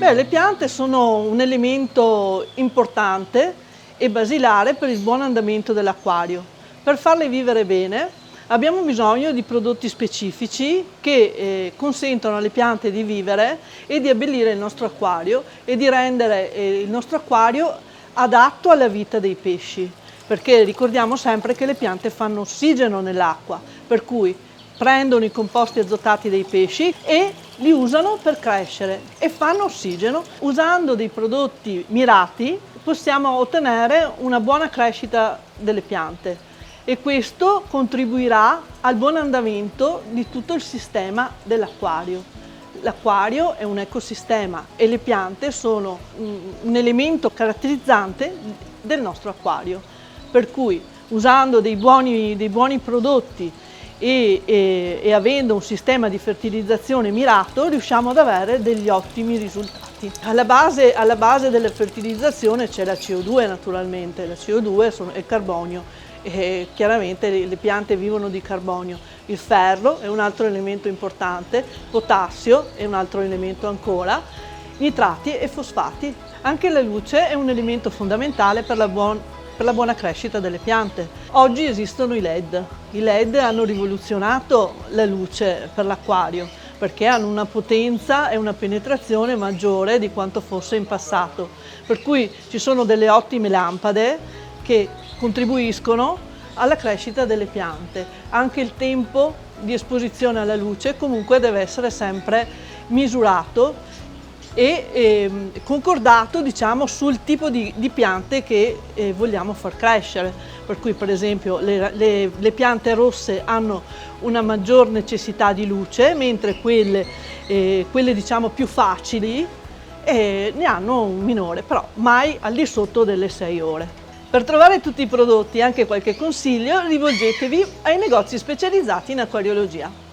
Beh, le piante sono un elemento importante e basilare per il buon andamento dell'acquario. Per farle vivere bene abbiamo bisogno di prodotti specifici che consentono alle piante di vivere e di abbellire il nostro acquario e di rendere il nostro acquario adatto alla vita dei pesci, perché ricordiamo sempre che le piante fanno ossigeno nell'acqua, per cui prendono i composti azotati dei pesci e li usano per crescere e fanno ossigeno. Usando dei prodotti mirati possiamo ottenere una buona crescita delle piante e questo contribuirà al buon andamento di tutto il sistema dell'acquario. L'acquario è un ecosistema e le piante sono un elemento caratterizzante del nostro acquario, per cui usando dei buoni prodotti e avendo un sistema di fertilizzazione mirato riusciamo ad avere degli ottimi risultati. Alla base della fertilizzazione c'è la CO2 naturalmente, la CO2 è il carbonio e chiaramente le piante vivono di carbonio. Il ferro è un altro elemento importante, potassio è un altro elemento ancora, nitrati e fosfati. Anche la luce è un elemento fondamentale per la buona crescita delle piante. Oggi esistono i LED. I LED hanno rivoluzionato la luce per l'acquario perché hanno una potenza e una penetrazione maggiore di quanto fosse in passato. Per cui ci sono delle ottime lampade che contribuiscono alla crescita delle piante. Anche il tempo di esposizione alla luce comunque deve essere sempre misurato e concordato, diciamo, sul tipo di piante che vogliamo far crescere. Per cui per esempio le piante rosse hanno una maggior necessità di luce, mentre quelle diciamo più facili ne hanno un minore, però mai al di sotto delle 6 ore. Per trovare tutti i prodotti e anche qualche consiglio rivolgetevi ai negozi specializzati in acquariologia.